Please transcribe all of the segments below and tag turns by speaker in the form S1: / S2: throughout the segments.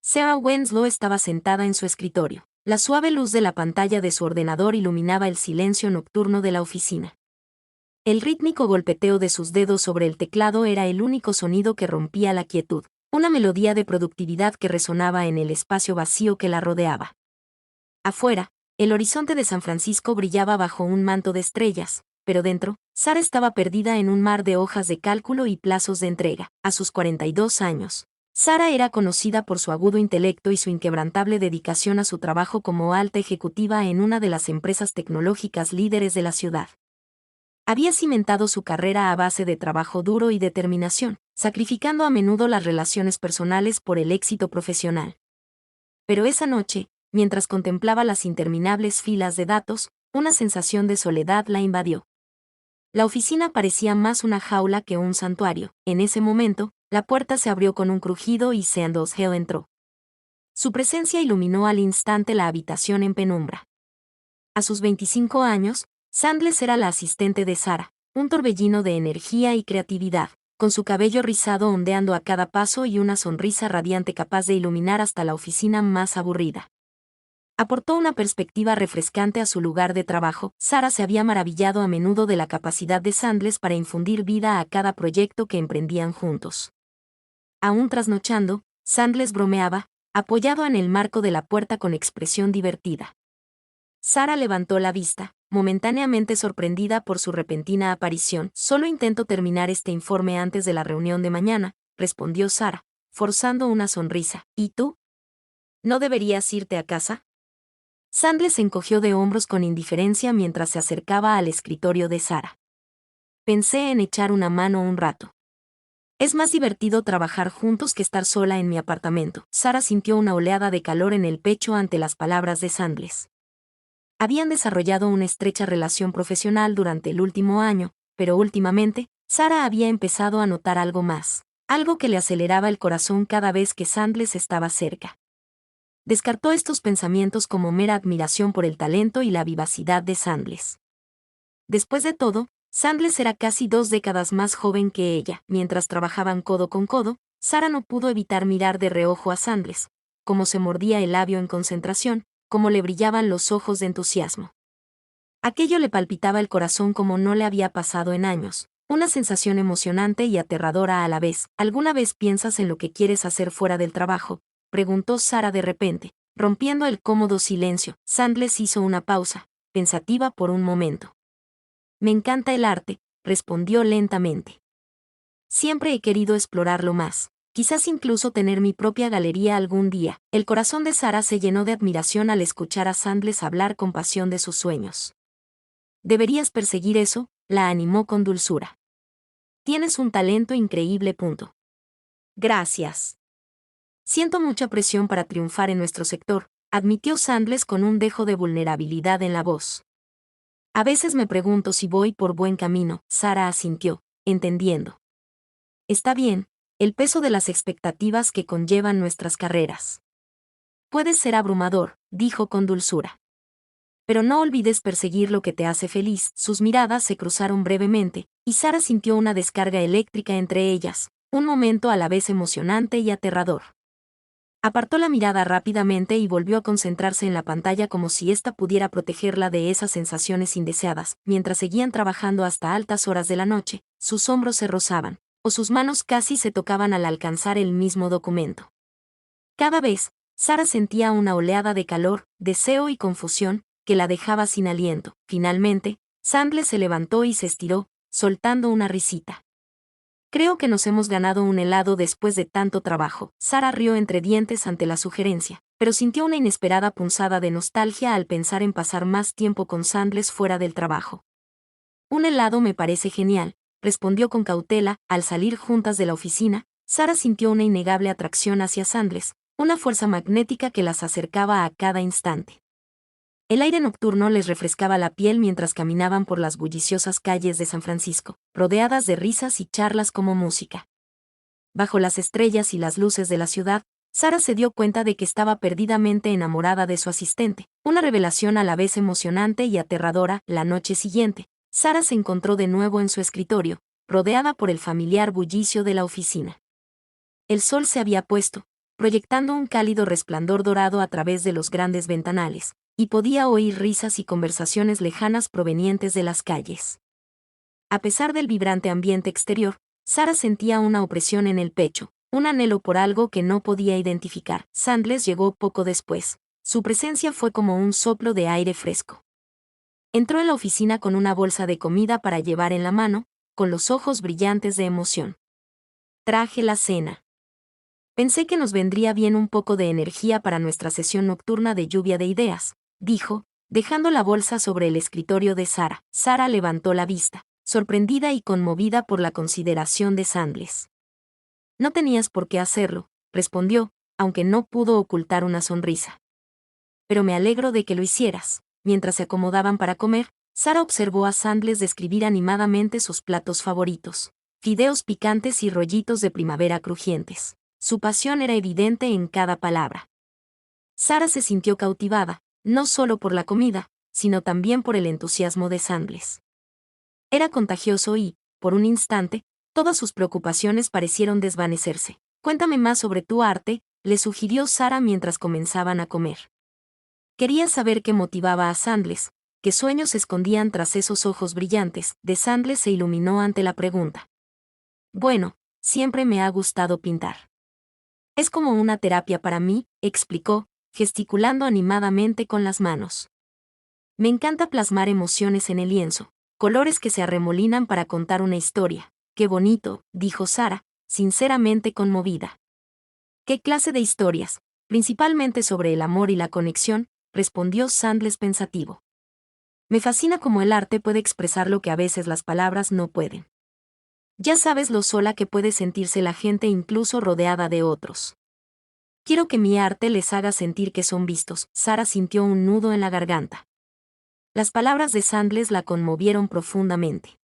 S1: Sarah Winslow estaba sentada en su escritorio. La suave luz de la pantalla de su ordenador iluminaba el silencio nocturno de la oficina. El rítmico golpeteo de sus dedos sobre el teclado era el único sonido que rompía la quietud, una melodía de productividad que resonaba en el espacio vacío que la rodeaba. Afuera, el horizonte de San Francisco brillaba bajo un manto de estrellas, pero dentro, Sarah estaba perdida en un mar de hojas de cálculo y plazos de entrega. A sus 42 años, Sarah era conocida por su agudo intelecto y su inquebrantable dedicación a su trabajo como alta ejecutiva en una de las empresas tecnológicas líderes de la ciudad. Había cimentado su carrera a base de trabajo duro y determinación, sacrificando a menudo las relaciones personales por el éxito profesional. Pero esa noche, mientras contemplaba las interminables filas de datos, una sensación de soledad la invadió. La oficina parecía más una jaula que un santuario. En ese momento, la puerta se abrió con un crujido y Sandles Hill entró. Su presencia iluminó al instante la habitación en penumbra. A sus 25 años, Sandles era la asistente de Sarah, un torbellino de energía y creatividad, con su cabello rizado ondeando a cada paso y una sonrisa radiante capaz de iluminar hasta la oficina más aburrida. Aportó una perspectiva refrescante a su lugar de trabajo. Sarah se había maravillado a menudo de la capacidad de Sandles para infundir vida a cada proyecto que emprendían juntos. Aún trasnochando, Sandles bromeaba, apoyado en el marco de la puerta con expresión divertida. Sarah levantó la vista, momentáneamente sorprendida por su repentina aparición. Solo intento terminar este informe antes de la reunión de mañana, respondió Sarah, forzando una sonrisa. ¿Y tú? ¿No deberías irte a casa? Sandles se encogió de hombros con indiferencia mientras se acercaba al escritorio de Sarah. Pensé en echar una mano un rato. Es más divertido trabajar juntos que estar sola en mi apartamento. Sarah sintió una oleada de calor en el pecho ante las palabras de Sandles. Habían desarrollado una estrecha relación profesional durante el último año, pero últimamente, Sarah había empezado a notar algo más, algo que le aceleraba el corazón cada vez que Sandles estaba cerca. Descartó estos pensamientos como mera admiración por el talento y la vivacidad de Sandles. Después de todo, Sandles era casi 2 décadas más joven que ella. Mientras trabajaban codo con codo, Sarah no pudo evitar mirar de reojo a Sandles, cómo se mordía el labio en concentración, cómo le brillaban los ojos de entusiasmo. Aquello le palpitaba el corazón como no le había pasado en años, una sensación emocionante y aterradora a la vez. ¿Alguna vez piensas en lo que quieres hacer fuera del trabajo?, preguntó Sarah de repente, rompiendo el cómodo silencio. Sandles hizo una pausa, pensativa por un momento. Me encanta el arte, respondió lentamente. Siempre he querido explorarlo más. Quizás incluso tener mi propia galería algún día. El corazón de Sarah se llenó de admiración al escuchar a Sandles hablar con pasión de sus sueños. Deberías perseguir eso, la animó con dulzura. Tienes un talento increíble. Gracias. Siento mucha presión para triunfar en nuestro sector, admitió Sandles con un dejo de vulnerabilidad en la voz. A veces me pregunto si voy por buen camino. Sarah asintió, entendiendo. Está bien, el peso de las expectativas que conllevan nuestras carreras. Puede ser abrumador, dijo con dulzura. Pero no olvides perseguir lo que te hace feliz. Sus miradas se cruzaron brevemente, y Sarah sintió una descarga eléctrica entre ellas, un momento a la vez emocionante y aterrador. Apartó la mirada rápidamente y volvió a concentrarse en la pantalla como si ésta pudiera protegerla de esas sensaciones indeseadas. Mientras seguían trabajando hasta altas horas de la noche, sus hombros se rozaban, o sus manos casi se tocaban al alcanzar el mismo documento. Cada vez, Sarah sentía una oleada de calor, deseo y confusión, que la dejaba sin aliento. Finalmente, Sandles se levantó y se estiró, soltando una risita. Creo que nos hemos ganado un helado después de tanto trabajo. Sarah rió entre dientes ante la sugerencia, pero sintió una inesperada punzada de nostalgia al pensar en pasar más tiempo con Sandles fuera del trabajo. Un helado me parece genial, respondió con cautela. Al salir juntas de la oficina, Sarah sintió una innegable atracción hacia Sandles, una fuerza magnética que las acercaba a cada instante. El aire nocturno les refrescaba la piel mientras caminaban por las bulliciosas calles de San Francisco, rodeadas de risas y charlas como música. Bajo las estrellas y las luces de la ciudad, Sarah se dio cuenta de que estaba perdidamente enamorada de su asistente, una revelación a la vez emocionante y aterradora. La noche siguiente, Sarah se encontró de nuevo en su escritorio, rodeada por el familiar bullicio de la oficina. El sol se había puesto, proyectando un cálido resplandor dorado a través de los grandes ventanales, y podía oír risas y conversaciones lejanas provenientes de las calles. A pesar del vibrante ambiente exterior, Sara sentía una opresión en el pecho, un anhelo por algo que no podía identificar. Sandles llegó poco después. Su presencia fue como un soplo de aire fresco. Entró en la oficina con una bolsa de comida para llevar en la mano, con los ojos brillantes de emoción. Traje la cena. Pensé que nos vendría bien un poco de energía para nuestra sesión nocturna de lluvia de ideas, dijo, dejando la bolsa sobre el escritorio de Sara. Sara levantó la vista, sorprendida y conmovida por la consideración de Sandles. No tenías por qué hacerlo, respondió, aunque no pudo ocultar una sonrisa. Pero me alegro de que lo hicieras. Mientras se acomodaban para comer, Sara observó a Sandles describir animadamente sus platos favoritos: fideos picantes y rollitos de primavera crujientes. Su pasión era evidente en cada palabra. Sara se sintió cautivada, no solo por la comida, sino también por el entusiasmo de Sandles. Era contagioso y, por un instante, todas sus preocupaciones parecieron desvanecerse. Cuéntame más sobre tu arte, le sugirió Sara mientras comenzaban a comer. Quería saber qué motivaba a Sandles, qué sueños se escondían tras esos ojos brillantes. De Sandles se iluminó ante la pregunta. Bueno, siempre me ha gustado pintar. Es como una terapia para mí, explicó, gesticulando animadamente con las manos. Me encanta plasmar emociones en el lienzo, colores que se arremolinan para contar una historia. Qué bonito, dijo Sara, sinceramente conmovida. ¿Qué clase de historias? Principalmente sobre el amor y la conexión, respondió Sandles pensativo. Me fascina cómo el arte puede expresar lo que a veces las palabras no pueden. Ya sabes lo sola que puede sentirse la gente incluso rodeada de otros. Quiero que mi arte les haga sentir que son vistos. Sara sintió un nudo en la garganta. Las palabras de Sandles la conmovieron profundamente.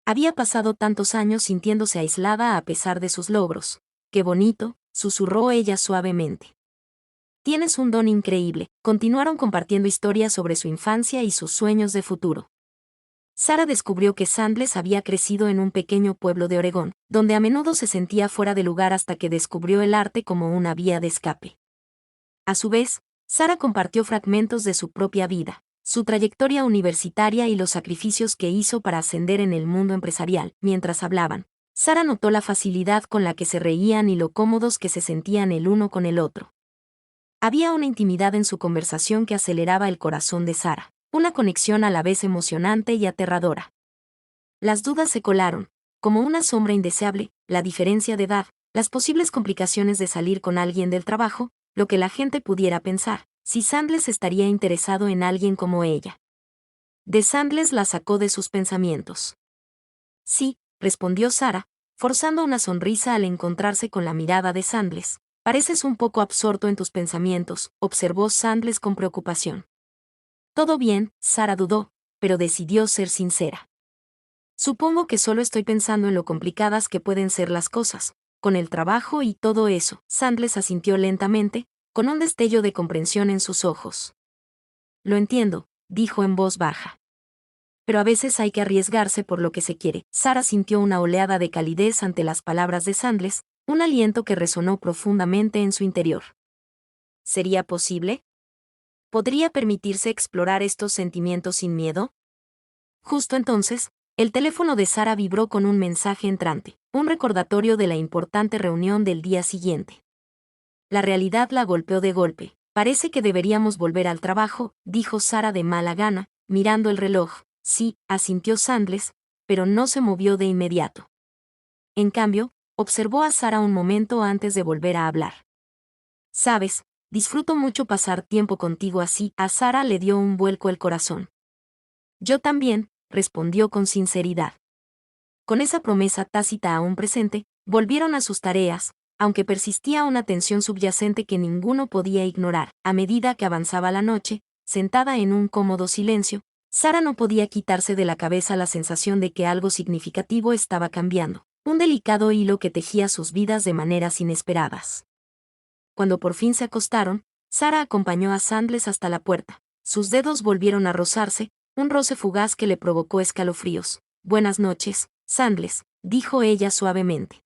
S1: Había pasado tantos años sintiéndose aislada a pesar de sus logros. Qué bonito, susurró ella suavemente. Tienes un don increíble. Continuaron compartiendo historias sobre su infancia y sus sueños de futuro. Sara descubrió que Sandles había crecido en un pequeño pueblo de Oregón, donde a menudo se sentía fuera de lugar hasta que descubrió el arte como una vía de escape. A su vez, Sara compartió fragmentos de su propia vida, su trayectoria universitaria y los sacrificios que hizo para ascender en el mundo empresarial. Mientras hablaban, Sara notó la facilidad con la que se reían y lo cómodos que se sentían el uno con el otro. Había una intimidad en su conversación que aceleraba el corazón de Sara, una conexión a la vez emocionante y aterradora. Las dudas se colaron, como una sombra indeseable, la diferencia de edad, las posibles complicaciones de salir con alguien del trabajo, lo que la gente pudiera pensar, si Sandles estaría interesado en alguien como ella. De Sandles la sacó de sus pensamientos. Sí, respondió Sara, forzando una sonrisa al encontrarse con la mirada de Sandles. Pareces un poco absorto en tus pensamientos, observó Sandles con preocupación. Todo bien, Sara dudó, pero decidió ser sincera. Supongo que solo estoy pensando en lo complicadas que pueden ser las cosas, con el trabajo y todo eso. Sandles asintió lentamente, con un destello de comprensión en sus ojos. Lo entiendo, dijo en voz baja. Pero a veces hay que arriesgarse por lo que se quiere. Sara sintió una oleada de calidez ante las palabras de Sandles, un aliento que resonó profundamente en su interior. ¿Sería posible? ¿Podría permitirse explorar estos sentimientos sin miedo? Justo entonces, el teléfono de Sara vibró con un mensaje entrante, un recordatorio de la importante reunión del día siguiente. La realidad la golpeó de golpe. Parece que deberíamos volver al trabajo, dijo Sara de mala gana, mirando el reloj. Sí, asintió Sandles, pero no se movió de inmediato. En cambio, observó a Sara un momento antes de volver a hablar. Sabes, disfruto mucho pasar tiempo contigo así. A Sara le dio un vuelco el corazón. Yo también, respondió con sinceridad. Con esa promesa tácita aún presente, volvieron a sus tareas, aunque persistía una tensión subyacente que ninguno podía ignorar. A medida que avanzaba la noche, sentada en un cómodo silencio, Sara no podía quitarse de la cabeza la sensación de que algo significativo estaba cambiando, un delicado hilo que tejía sus vidas de maneras inesperadas. Cuando por fin se acostaron, Sara acompañó a Sandles hasta la puerta. Sus dedos volvieron a rozarse, un roce fugaz que le provocó escalofríos. Buenas noches, Sandles, dijo ella suavemente.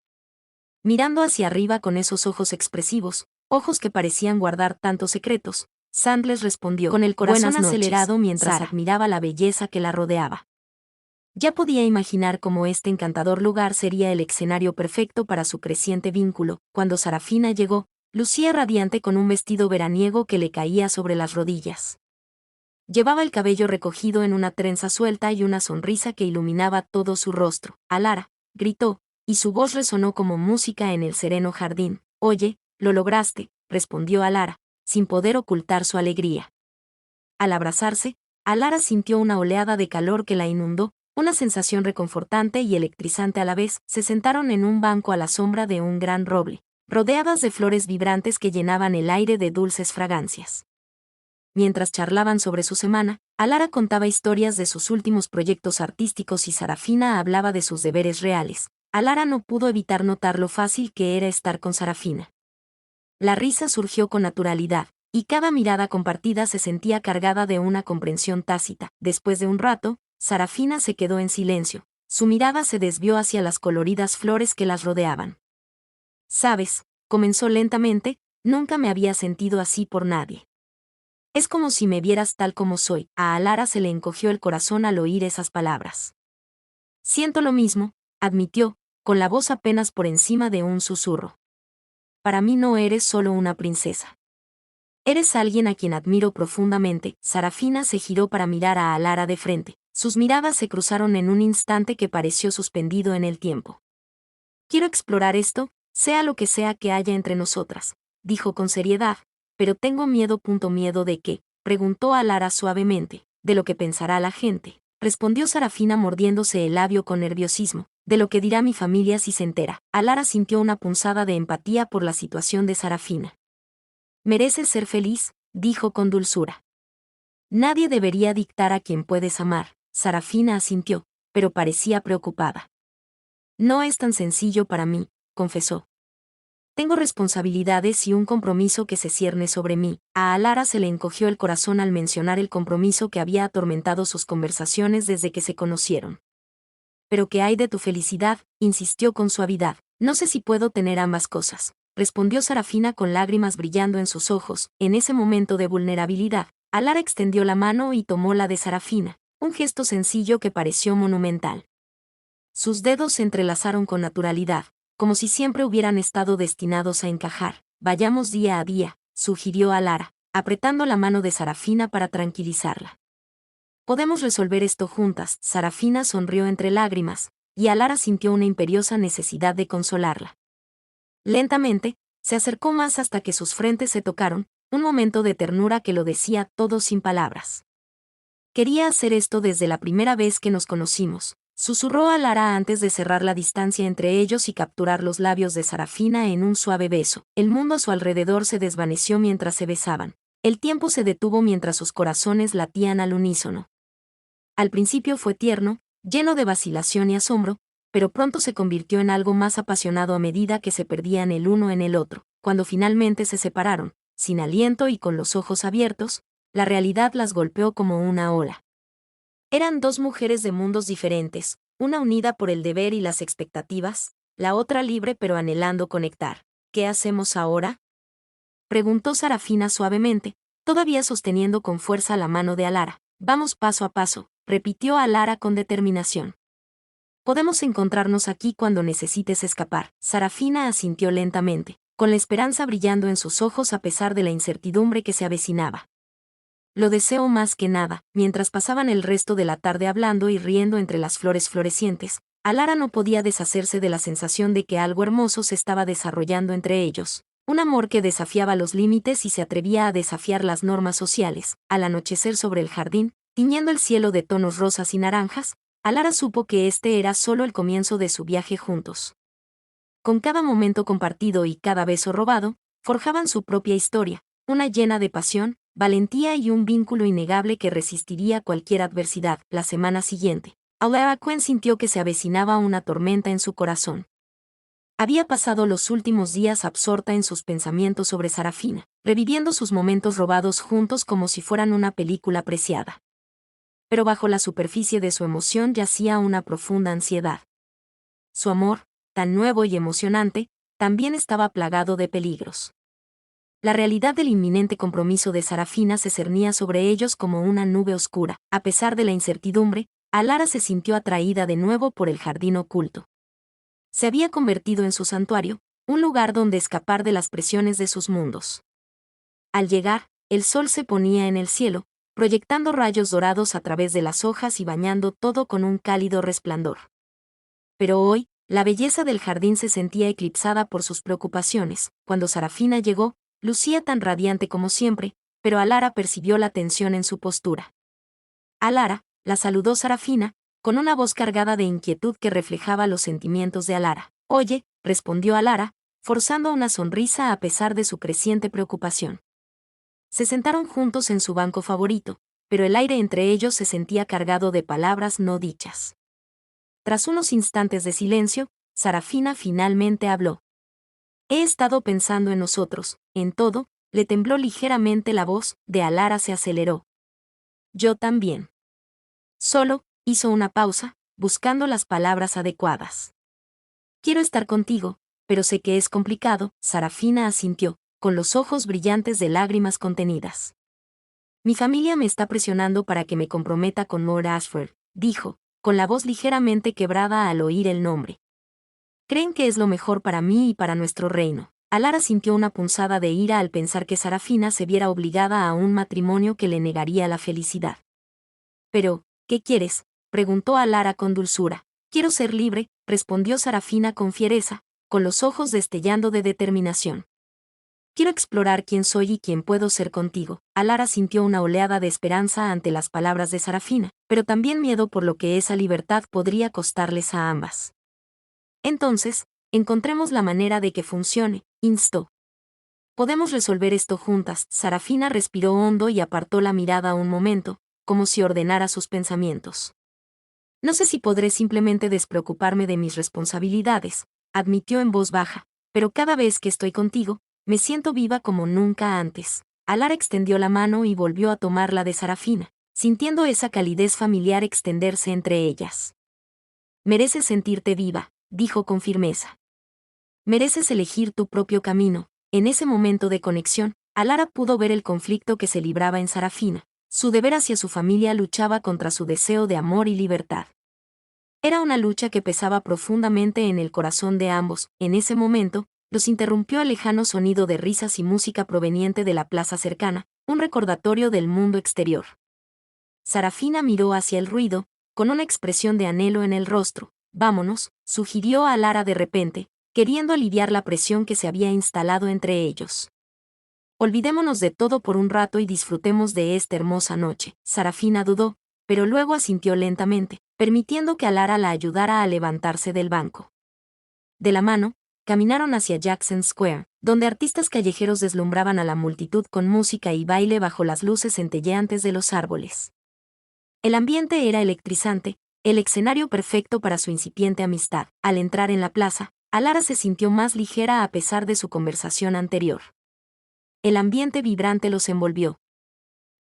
S1: Mirando hacia arriba con esos ojos expresivos, ojos que parecían guardar tantos secretos, Sandler respondió con el corazón acelerado mientras
S2: Sara.
S1: admiraba la belleza que la rodeaba. Ya podía imaginar cómo este encantador lugar sería el escenario perfecto para su creciente vínculo. Cuando Sarafina llegó, lucía radiante con un vestido veraniego que le caía sobre las rodillas. Llevaba el cabello recogido en una trenza suelta y una sonrisa que iluminaba todo su rostro. «Alara», gritó, y su voz resonó como música en el sereno jardín. «Oye, lo lograste», respondió Alara, sin poder ocultar su alegría. Al abrazarse, Alara sintió una oleada de calor que la inundó, una sensación reconfortante y electrizante a la vez. Se sentaron en un banco a la sombra de un gran roble, rodeadas de flores vibrantes que llenaban el aire de dulces fragancias. Mientras charlaban sobre su semana, Alara contaba historias de sus últimos proyectos artísticos y Sarafina hablaba de sus deberes reales. Alara no pudo evitar notar lo fácil que era estar con Sarafina. La risa surgió con naturalidad, y cada mirada compartida se sentía cargada de una comprensión tácita. Después de un rato, Sarafina se quedó en silencio. Su mirada se desvió hacia las coloridas flores que las rodeaban. «Sabes», comenzó lentamente, «nunca me había sentido así por nadie. Es como si me vieras tal como soy». A Alara se le encogió el corazón al oír esas palabras. «Siento lo mismo», admitió, con la voz apenas por encima de un susurro. «Para mí no eres solo una princesa. Eres alguien a quien admiro profundamente». Sarafina se giró para mirar a Alara de frente. Sus miradas se cruzaron en un instante que pareció suspendido en el tiempo. «Quiero explorar esto, sea lo que sea que haya entre nosotras», dijo con seriedad, «pero tengo miedo». «¿Miedo de qué?», preguntó Alara suavemente. «De lo que pensará la gente», respondió Sarafina mordiéndose el labio con nerviosismo. «De lo que dirá mi familia si se entera». Alara sintió una punzada de empatía por la situación de Sarafina. «Mereces ser feliz», dijo con dulzura. «Nadie debería dictar a quien puedes amar». Sarafina asintió, pero parecía preocupada. «No es tan sencillo para mí», confesó. «Tengo responsabilidades y un compromiso que se cierne sobre mí». A Alara se le encogió el corazón al mencionar el compromiso que había atormentado sus conversaciones desde que se conocieron. «¿Pero qué hay de tu felicidad?», insistió con suavidad. «No sé si puedo tener ambas cosas», respondió Sarafina con lágrimas brillando en sus ojos. En ese momento de vulnerabilidad, Alara extendió la mano y tomó la de Sarafina, un gesto sencillo que pareció monumental. Sus dedos se entrelazaron con naturalidad, como si siempre hubieran estado destinados a encajar. «Vayamos día a día», sugirió Alara, apretando la mano de Sarafina para tranquilizarla. «Podemos resolver esto juntas». Sarafina sonrió entre lágrimas, y Alara sintió una imperiosa necesidad de consolarla. Lentamente, se acercó más hasta que sus frentes se tocaron, un momento de ternura que lo decía todo sin palabras. «Quería hacer esto desde la primera vez que nos conocimos», susurró Alara antes de cerrar la distancia entre ellos y capturar los labios de Sarafina en un suave beso. El mundo a su alrededor se desvaneció mientras se besaban. El tiempo se detuvo mientras sus corazones latían al unísono. Al principio fue tierno, lleno de vacilación y asombro, pero pronto se convirtió en algo más apasionado a medida que se perdían el uno en el otro. Cuando finalmente se separaron, sin aliento y con los ojos abiertos, la realidad las golpeó como una ola. Eran dos mujeres de mundos diferentes, una unida por el deber y las expectativas, la otra libre pero anhelando conectar. «¿Qué hacemos ahora?», preguntó Sarafina suavemente, todavía sosteniendo con fuerza la mano de Alara. «Vamos paso a paso», repitió Alara con determinación. «Podemos encontrarnos aquí cuando necesites escapar». Sarafina asintió lentamente, con la esperanza brillando en sus ojos a pesar de la incertidumbre que se avecinaba. «Lo deseo más que nada». Mientras pasaban el resto de la tarde hablando y riendo entre las flores florecientes, Alara no podía deshacerse de la sensación de que algo hermoso se estaba desarrollando entre ellos. Un amor que desafiaba los límites y se atrevía a desafiar las normas sociales. Al anochecer sobre el jardín, tiñendo el cielo de tonos rosas y naranjas, Alara supo que este era solo el comienzo de su viaje juntos. Con cada momento compartido y cada beso robado, forjaban su propia historia, una llena de pasión, valentía y un vínculo innegable que resistiría cualquier adversidad. La semana siguiente, Alara Quen sintió que se avecinaba una tormenta en su corazón. Había pasado los últimos días absorta en sus pensamientos sobre Sarafina, reviviendo sus momentos robados juntos como si fueran una película preciada. Pero bajo la superficie de su emoción yacía una profunda ansiedad. Su amor, tan nuevo y emocionante, también estaba plagado de peligros. La realidad del inminente compromiso de Sarafina se cernía sobre ellos como una nube oscura. A pesar de la incertidumbre, Alara se sintió atraída de nuevo por el jardín oculto. Se había convertido en su santuario, un lugar donde escapar de las presiones de sus mundos. Al llegar, el sol se ponía en el cielo, proyectando rayos dorados a través de las hojas y bañando todo con un cálido resplandor. Pero hoy, la belleza del jardín se sentía eclipsada por sus preocupaciones. Cuando Sarafina llegó, lucía tan radiante como siempre, pero Alara percibió la tensión en su postura. Alara, la saludó Sarafina, con una voz cargada de inquietud que reflejaba los sentimientos de Alara. Oye, respondió Alara, forzando una sonrisa a pesar de su creciente preocupación. Se sentaron juntos en su banco favorito, pero el aire entre ellos se sentía cargado de palabras no dichas. Tras unos instantes de silencio, Sarafina finalmente habló. He estado pensando en nosotros, en todo. Le tembló ligeramente la voz, de Alara se aceleró. Yo también. Solo, hizo una pausa, buscando las palabras adecuadas. Quiero estar contigo, pero sé que es complicado. Sarafina asintió, con los ojos brillantes de lágrimas contenidas. Mi familia me está presionando para que me comprometa con Lord Ashford, dijo, con la voz ligeramente quebrada al oír el nombre. Creen que es lo mejor para mí y para nuestro reino. Alara sintió una punzada de ira al pensar que Sarafina se viera obligada a un matrimonio que le negaría la felicidad. Pero, ¿qué quieres?, preguntó Alara con dulzura. Quiero ser libre, respondió Sarafina con fiereza, con los ojos destellando de determinación. Quiero explorar quién soy y quién puedo ser contigo. Alara sintió una oleada de esperanza ante las palabras de Sarafina, pero también miedo por lo que esa libertad podría costarles a ambas. Entonces, encontremos la manera de que funcione, instó. Podemos resolver esto juntas. Sarafina respiró hondo y apartó la mirada un momento, como si ordenara sus pensamientos. No sé si podré simplemente despreocuparme de mis responsabilidades, admitió en voz baja, pero cada vez que estoy contigo, me siento viva como nunca antes. Alara extendió la mano y volvió a tomar la de Sarafina, sintiendo esa calidez familiar extenderse entre ellas. Mereces sentirte viva, dijo con firmeza. Mereces elegir tu propio camino. En ese momento de conexión, Alara pudo ver el conflicto que se libraba en Sarafina. Su deber hacia su familia luchaba contra su deseo de amor y libertad. Era una lucha que pesaba profundamente en el corazón de ambos. En ese momento, los interrumpió el lejano sonido de risas y música proveniente de la plaza cercana, un recordatorio del mundo exterior. Sarafina miró hacia el ruido, con una expresión de anhelo en el rostro. Vámonos, sugirió a Alara de repente, queriendo aliviar la presión que se había instalado entre ellos. Olvidémonos de todo por un rato y disfrutemos de esta hermosa noche. Sarafina dudó, pero luego asintió lentamente, permitiendo que Alara la ayudara a levantarse del banco. De la mano, caminaron hacia Jackson Square, donde artistas callejeros deslumbraban a la multitud con música y baile bajo las luces centelleantes de los árboles. El ambiente era electrizante, el escenario perfecto para su incipiente amistad. Al entrar en la plaza, Alara se sintió más ligera a pesar de su conversación anterior. El ambiente vibrante los envolvió.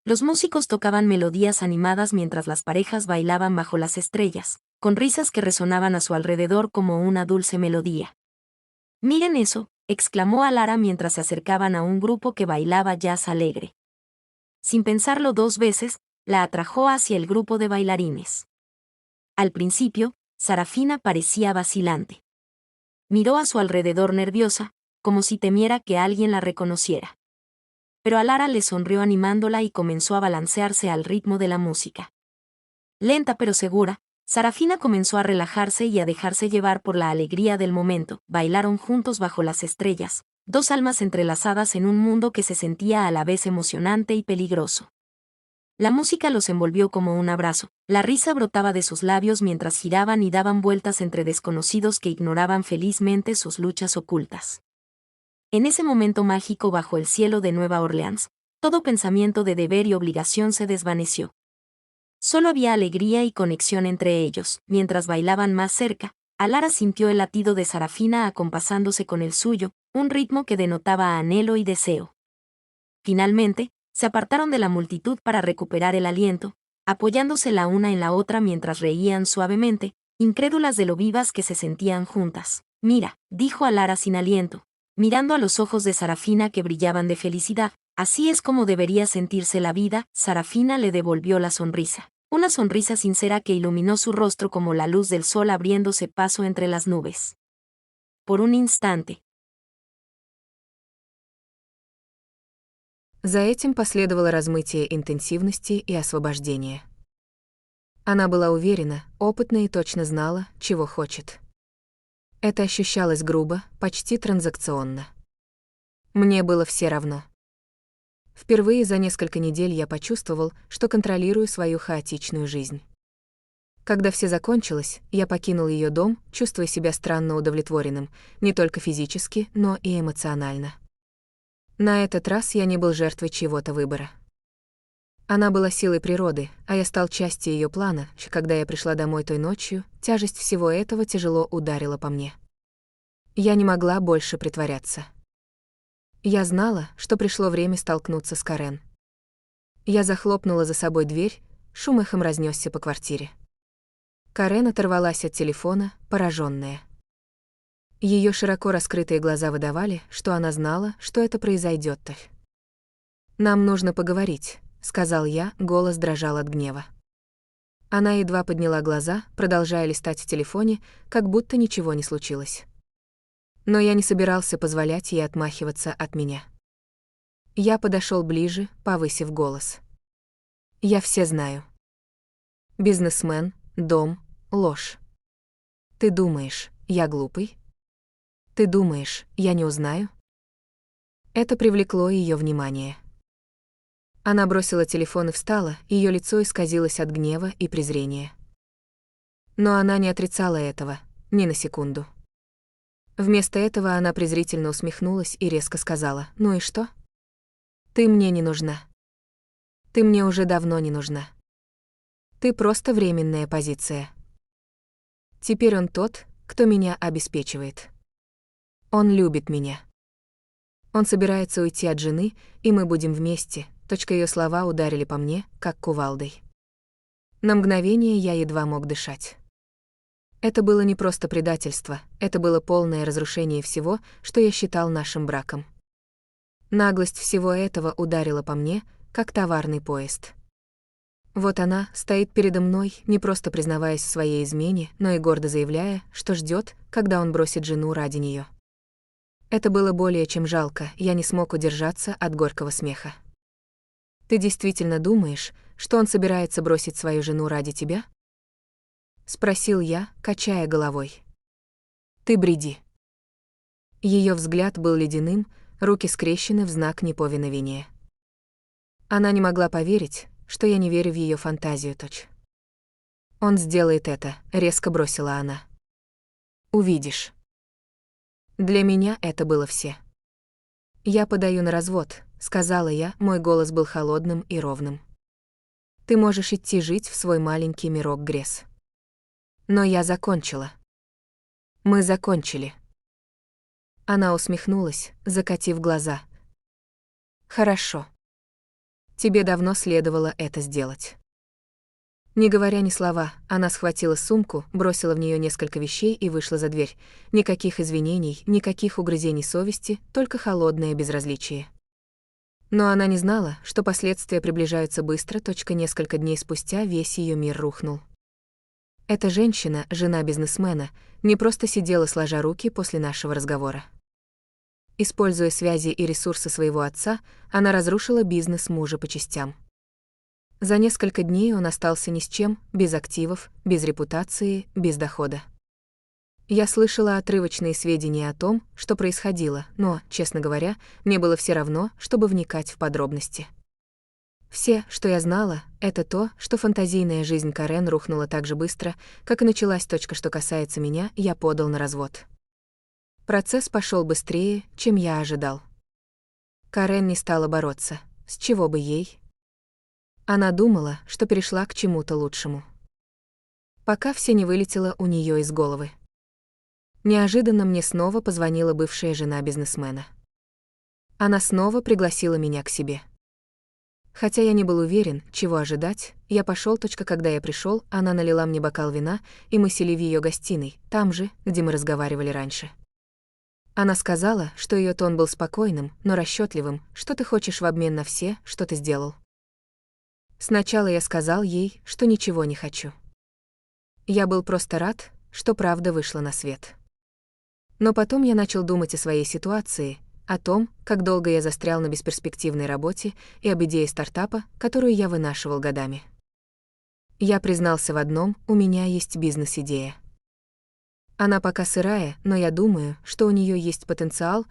S1: Los músicos tocaban melodías animadas mientras las parejas bailaban bajo las estrellas, con risas que resonaban a su alrededor como una dulce melodía. «Miren eso», exclamó Alara mientras se acercaban a un grupo que bailaba jazz alegre. Sin pensarlo dos veces, la atrajo hacia el grupo de bailarines. Al principio, Sarafina parecía vacilante. Miró a su alrededor nerviosa, como si temiera que alguien la reconociera. Pero Alara le sonrió animándola y comenzó a balancearse al ritmo de la música. Lenta pero segura, Sarafina comenzó a relajarse y a dejarse llevar por la alegría del momento. Bailaron juntos bajo las estrellas, dos almas entrelazadas en un mundo que se sentía a la vez emocionante y peligroso. La música los envolvió como un abrazo, la risa brotaba de sus labios mientras giraban y daban vueltas entre desconocidos que ignoraban felizmente sus luchas ocultas. En ese momento mágico bajo el cielo de Nueva Orleans, todo pensamiento de deber y obligación se desvaneció. Solo había alegría y conexión entre ellos. Mientras bailaban más cerca, Alara sintió el latido de Sarafina acompasándose con el suyo, un ritmo que denotaba anhelo y deseo. Finalmente, se apartaron de la multitud para recuperar el aliento, apoyándose la una en la otra mientras reían suavemente, incrédulas de lo vivas que se sentían juntas. Mira, dijo a Lara sin aliento, mirando a los ojos de Sarafina que brillaban de felicidad. Así es como debería sentirse la vida. Sarafina le devolvió la sonrisa. Una sonrisa sincera que iluminó su rostro como la luz del sol abriéndose paso entre las nubes. Por un instante.
S2: За этим последовало размытие интенсивности и освобождение. Она была уверена, опытна и точно знала, чего хочет. Это ощущалось грубо, почти транзакционно. Мне было все равно. Впервые за несколько недель я почувствовал, что контролирую свою хаотичную жизнь. Когда все закончилось, я покинул ее дом, чувствуя себя странно удовлетворенным, не только физически, но и эмоционально. На этот раз я не был жертвой чьего-то выбора. Она была силой природы, а я стал частью ее плана. Когда я пришла домой той ночью, тяжесть всего этого тяжело ударила по мне. Я не могла больше притворяться. Я знала, что пришло время столкнуться с Карен. Я захлопнула за собой дверь, шум эхом разнесся по квартире. Карен оторвалась от телефона, пораженная. Ее широко раскрытые глаза выдавали, что она знала, что это произойдет. «Нам нужно поговорить», — сказал я, голос дрожал от гнева. Она едва подняла глаза, продолжая листать в телефоне, как будто ничего не случилось. Но я не собирался позволять ей отмахиваться от меня. Я подошел ближе, повысив голос. «Я все знаю. Бизнесмен, дом, ложь. Ты думаешь, я глупый? Ты думаешь, я не узнаю?» Это привлекло ее внимание. Она бросила телефон и встала, ее лицо исказилось от гнева и презрения. Но она не отрицала этого, ни на секунду. Вместо этого она презрительно усмехнулась и резко сказала: «Ну и что? Ты мне не нужна. Ты мне уже давно не нужна. Ты просто временная позиция. Теперь он тот, кто меня обеспечивает. Он любит меня. Он собирается уйти от жены, и мы будем вместе». Ее слова ударили по мне, как кувалдой. На мгновение я едва мог дышать. Это было не просто предательство, это было полное разрушение всего, что я считал нашим браком. Наглость всего этого ударила по мне, как товарный поезд. Вот она стоит передо мной, не просто признаваясь в своей измене, но и гордо заявляя, что ждет, когда он бросит жену ради нее. Это было более чем жалко, я не смог удержаться от горького смеха. «Ты действительно думаешь, что он собирается бросить свою жену ради тебя?» — спросил я, качая головой. «Ты бреди». Ее взгляд был ледяным, руки скрещены в знак неповиновения. Она не могла поверить, что я не верю в ее фантазию. «Он сделает это», — резко бросила она. «Увидишь». Для меня это было все. «Я подаю на развод», — сказала я, мой голос был холодным и ровным. «Ты можешь идти жить в свой маленький мирок грез». Но я закончила. Мы закончили. Она усмехнулась, закатив глаза. «Хорошо. Тебе давно следовало это сделать». Не говоря ни слова, она схватила сумку, бросила в нее несколько вещей и вышла за дверь. Никаких извинений, никаких угрызений совести, только холодное безразличие. Но она не знала, что последствия приближаются быстро. Несколько дней спустя весь ее мир рухнул. Эта женщина, жена бизнесмена, не просто сидела сложа руки после нашего разговора. Используя связи и ресурсы своего отца, она разрушила бизнес мужа по частям. За несколько дней он остался ни с чем, без активов, без репутации, без дохода. Я слышала отрывочные сведения о том, что происходило, но, честно говоря, мне было все равно, чтобы вникать в подробности. Все, что я знала, это то, что фантазийная жизнь Карен рухнула так же быстро, как и началась. Что касается меня, я подал на развод. Процесс пошел быстрее, чем я ожидал. Карен не стала бороться, с чего бы ей? Она думала, что перешла к чему-то лучшему. Пока все не вылетело у нее из головы. Неожиданно мне снова позвонила бывшая жена бизнесмена. Она снова пригласила меня к себе. Хотя я не был уверен, чего ожидать, я пошел. Когда я пришел, она налила мне бокал вина, и мы сели в ее гостиной, там же, где мы разговаривали раньше. Она сказала, что ее тон был спокойным, но расчетливым. Что ты хочешь в обмен на все, что ты сделал? Сначала я сказал ей, что ничего не хочу. Я был просто рад, что правда вышла на свет. Но потом я начал думать о своей ситуации, о том, как долго я застрял на бесперспективной работе и об идее стартапа, которую я вынашивал годами. Я признался в одном: у меня есть бизнес-идея. Она пока сырая, но я думаю, что у нее есть потенциал.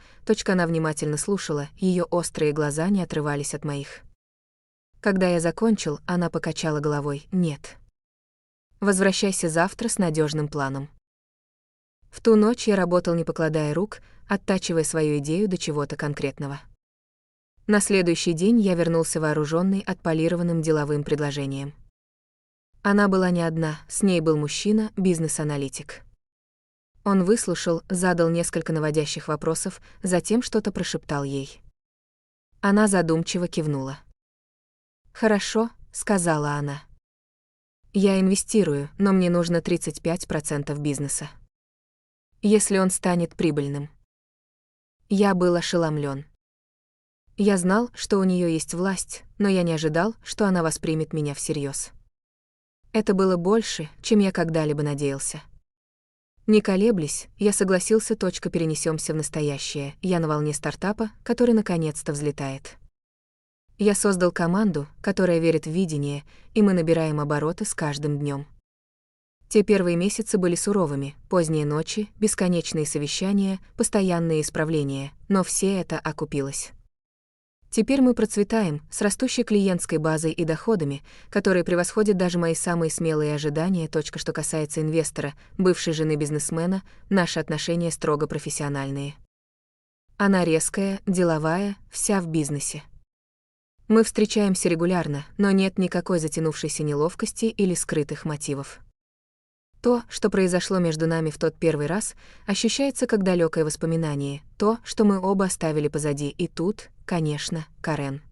S2: Она внимательно слушала, ее острые глаза не отрывались от моих. Когда я закончил, она покачала головой: нет. Возвращайся завтра с надежным планом. В ту ночь я работал, не покладая рук, оттачивая свою идею до чего-то конкретного. На следующий день я вернулся вооруженный отполированным деловым предложением. Она была не одна, с ней был мужчина, бизнес-аналитик. Он выслушал, задал несколько наводящих вопросов, затем что-то прошептал ей. Она задумчиво кивнула. «Хорошо», — сказала она. «Я инвестирую, но мне нужно 35% бизнеса. Если он станет прибыльным». Я был ошеломлен. Я знал, что у нее есть власть, но я не ожидал, что она воспримет меня всерьез. Это было больше, чем я когда-либо надеялся. Не колеблясь, я согласился. Перенесемся в настоящее. Я на волне стартапа, который наконец-то взлетает. Я создал команду, которая верит в видение, и мы набираем обороты с каждым днем. Те первые месяцы были суровыми: поздние ночи, бесконечные совещания, постоянные исправления, но все это окупилось. Теперь мы процветаем, с растущей клиентской базой и доходами, которые превосходят даже мои самые смелые ожидания. Что касается инвестора, бывшей жены бизнесмена, наши отношения строго профессиональные. Она резкая, деловая, вся в бизнесе. Мы встречаемся регулярно, но нет никакой затянувшейся неловкости или скрытых мотивов. То, что произошло между нами в тот первый раз, ощущается как далекое воспоминание, то, что мы оба оставили позади. И тут, конечно, Карен.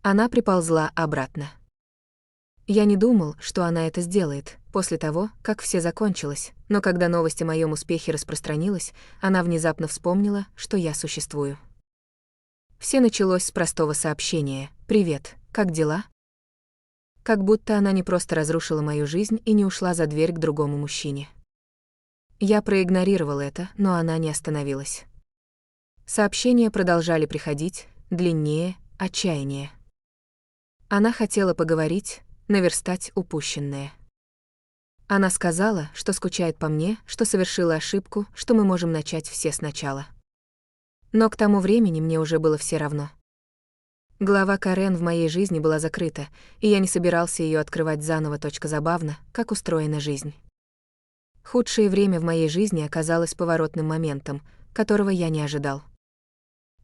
S2: Она приползла обратно. Я не думал, что она это сделает, после того, как все закончилось, но когда новость о моем успехе распространилась, она внезапно вспомнила, что я существую. Все началось с простого сообщения: «Привет, как дела?» Как будто она не просто разрушила мою жизнь и не ушла за дверь к другому мужчине. Я проигнорировал это, но она не остановилась. Сообщения продолжали приходить, длиннее, отчаяннее. Она хотела поговорить, наверстать упущенное. Она сказала, что скучает по мне, что совершила ошибку, что мы можем начать все сначала. Но к тому времени мне уже было все равно. Глава Карен в моей жизни была закрыта, и я не собирался ее открывать заново. Забавно, как устроена жизнь. Худшее время в моей жизни оказалось поворотным моментом, которого я не ожидал.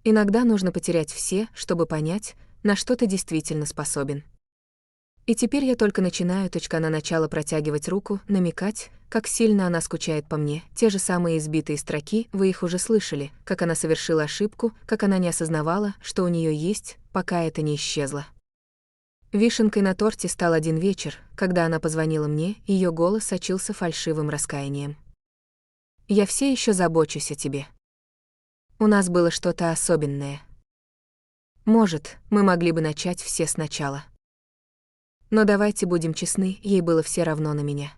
S2: Иногда нужно потерять все, чтобы понять, на что ты действительно способен. И теперь я только начинаю. Она начала протягивать руку, намекать, как сильно она скучает по мне. Те же самые избитые строки, вы их уже слышали, как она совершила ошибку, как она не осознавала, что у нее есть, пока это не исчезло. Вишенкой на торте стал один вечер, когда она позвонила мне, ее голос сочился фальшивым раскаянием. «Я все еще забочусь о тебе. У нас было что-то особенное. Может, мы могли бы начать все сначала. Но давайте будем честны, ей было все равно на меня.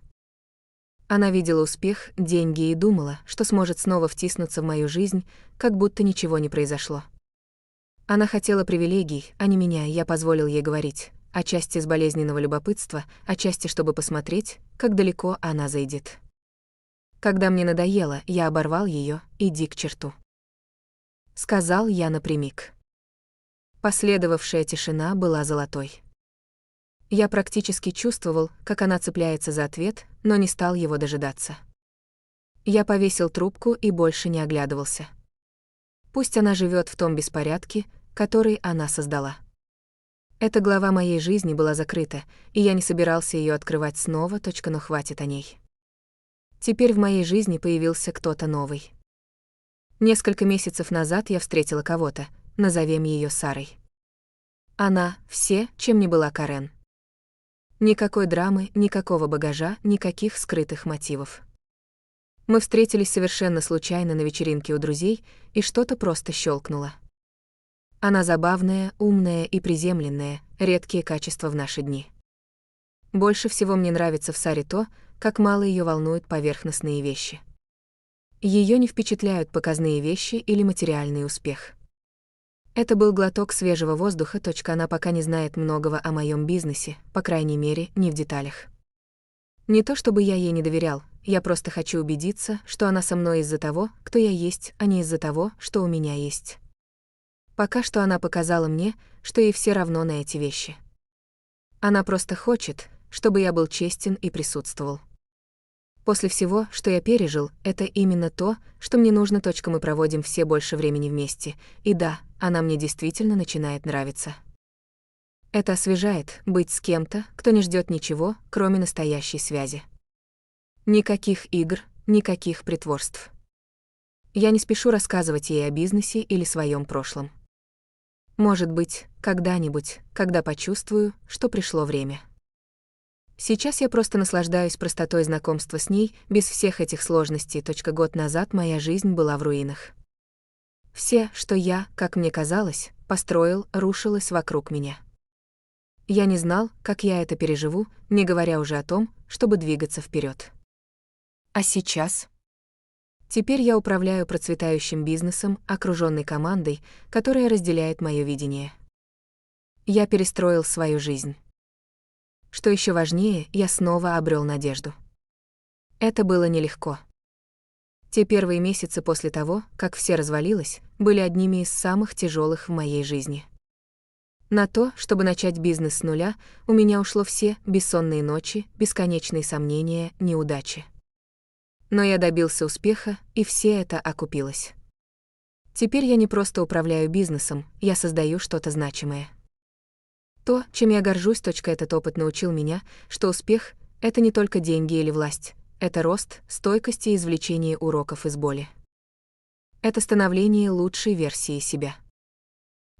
S2: Она видела успех, деньги и думала, что сможет снова втиснуться в мою жизнь, как будто ничего не произошло. Она хотела привилегий, а не меня. Я позволил ей говорить, отчасти из болезненного любопытства, отчасти чтобы посмотреть, как далеко она зайдет. Когда мне надоело, я оборвал ее: «Иди к черту», — сказал я напрямик. Последовавшая тишина была золотой. Я практически чувствовал, как она цепляется за ответ, но не стал его дожидаться. Я повесил трубку и больше не оглядывался. Пусть она живет в том беспорядке, который она создала. Эта глава моей жизни была закрыта, и я не собирался ее открывать снова. Но хватит о ней. Теперь в моей жизни появился кто-то новый. Несколько месяцев назад я встретила кого-то, назовем ее Сарой. Она — все, чем не была Карен. Никакой драмы, никакого багажа, никаких скрытых мотивов. Мы встретились совершенно случайно на вечеринке у друзей, и что-то просто щелкнуло. Она забавная, умная и приземленная, редкие качества в наши дни. Больше всего мне нравится в Саре то, как мало ее волнуют поверхностные вещи. Ее не впечатляют показные вещи или материальный успех. Это был глоток свежего воздуха. Она пока не знает многого о моем бизнесе, по крайней мере, не в деталях. Не то чтобы я ей не доверял, я просто хочу убедиться, что она со мной из-за того, кто я есть, а не из-за того, что у меня есть. Пока что она показала мне, что ей все равно на эти вещи. Она просто хочет, чтобы я был честен и присутствовал. После всего, что я пережил, это именно то, что мне нужно. Мы проводим все больше времени вместе, и да, она мне действительно начинает нравиться. Это освежает быть с кем-то, кто не ждет ничего, кроме настоящей связи. Никаких игр, никаких притворств. Я не спешу рассказывать ей о бизнесе или своем прошлом. Может быть, когда-нибудь, когда почувствую, что пришло время. Сейчас я просто наслаждаюсь простотой знакомства с ней, без всех этих сложностей. Год назад моя жизнь была в руинах. Все, что я, как мне казалось, построил, рушилось вокруг меня. Я не знал, как я это переживу, не говоря уже о том, чтобы двигаться вперед. А сейчас? Теперь я управляю процветающим бизнесом, окружённый командой, которая разделяет моё видение. Я перестроил свою жизнь. Что еще важнее, я снова обрел надежду. Это было нелегко. Те первые месяцы после того, как все развалилось, были одними из самых тяжелых в моей жизни. На то, чтобы начать бизнес с нуля, у меня ушло все бессонные ночи, бесконечные сомнения, неудачи. Но я добился успеха, и все это окупилось. Теперь я не просто управляю бизнесом, я создаю что-то значимое. То, чем я горжусь. Этот опыт научил меня, что успех — это не только деньги или власть, это рост, стойкость и извлечение уроков из боли. Это становление лучшей версии себя.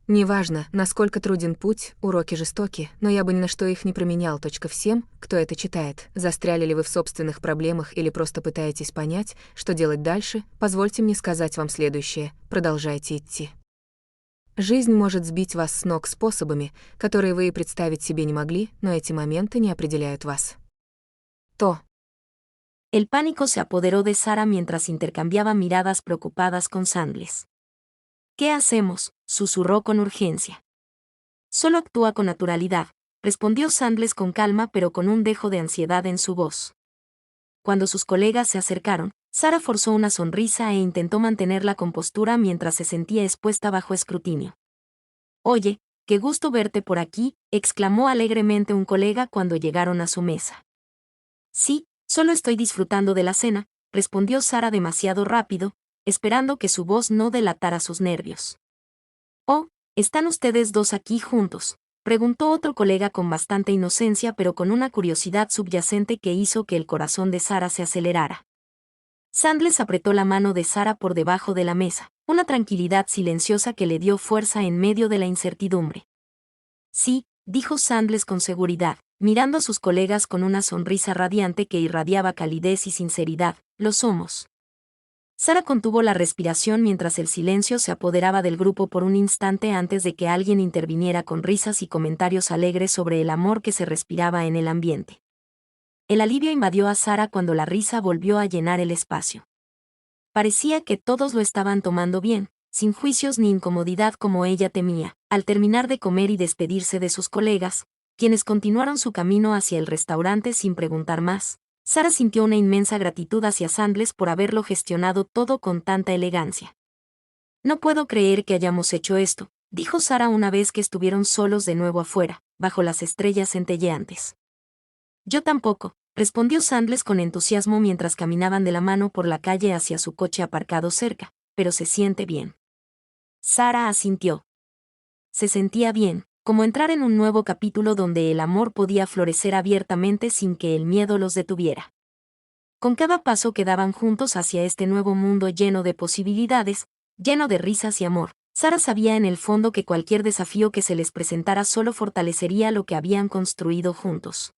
S2: Неважно, насколько труден путь, уроки жестоки, но я бы ни на что их не променял. Всем, кто это читает, застряли ли вы в собственных проблемах или просто пытаетесь понять, что делать дальше, позвольте мне сказать вам следующее: продолжайте идти. Жизнь может сбить вас с ног способами, которые вы и представить себе не могли, но эти моменты не определяют вас.
S1: El pánico se apoderó de Sara mientras intercambiaba miradas preocupadas con Sandles. ¿Qué hacemos?, susurró con urgencia. Solo actúa con naturalidad, respondió Sandles con calma pero con un dejo de ansiedad en su voz. Cuando sus colegas se acercaron, Sara forzó una sonrisa e intentó mantener la compostura mientras se sentía expuesta bajo escrutinio. «Oye, qué gusto verte por aquí», exclamó alegremente un colega cuando llegaron a su mesa. «Sí, solo estoy disfrutando de la cena», respondió Sara demasiado rápido, esperando que su voz no delatara sus nervios. «Oh, ¿están ustedes dos aquí juntos?», preguntó otro colega con bastante inocencia pero con una curiosidad subyacente que hizo que el corazón de Sara se acelerara. Sandles apretó la mano de Sara por debajo de la mesa, una tranquilidad silenciosa que le dio fuerza en medio de la incertidumbre. «Sí», dijo Sandles con seguridad, mirando a sus colegas con una sonrisa radiante que irradiaba calidez y sinceridad, «lo somos». Sara contuvo la respiración mientras el silencio se apoderaba del grupo por un instante antes de que alguien interviniera con risas y comentarios alegres sobre el amor que se respiraba en el ambiente. El alivio invadió a Sara cuando la risa volvió a llenar el espacio. Parecía que todos lo estaban tomando bien, sin juicios ni incomodidad como ella temía. Al terminar de comer y despedirse de sus colegas, quienes continuaron su camino hacia el restaurante sin preguntar más, Sara sintió una inmensa gratitud hacia Sandles por haberlo gestionado todo con tanta elegancia. «No puedo creer que hayamos hecho esto», dijo Sara una vez que estuvieron solos de nuevo afuera, bajo las estrellas centelleantes. «Yo tampoco», respondió Sandles con entusiasmo mientras caminaban de la mano por la calle hacia su coche aparcado cerca, «pero se siente bien». Sara asintió. Se sentía bien, como entrar en un nuevo capítulo donde el amor podía florecer abiertamente sin que el miedo los detuviera. Con cada paso que daban juntos hacia este nuevo mundo lleno de posibilidades, lleno de risas y amor, Sara sabía en el fondo que cualquier desafío que se les presentara solo fortalecería lo que habían construido juntos.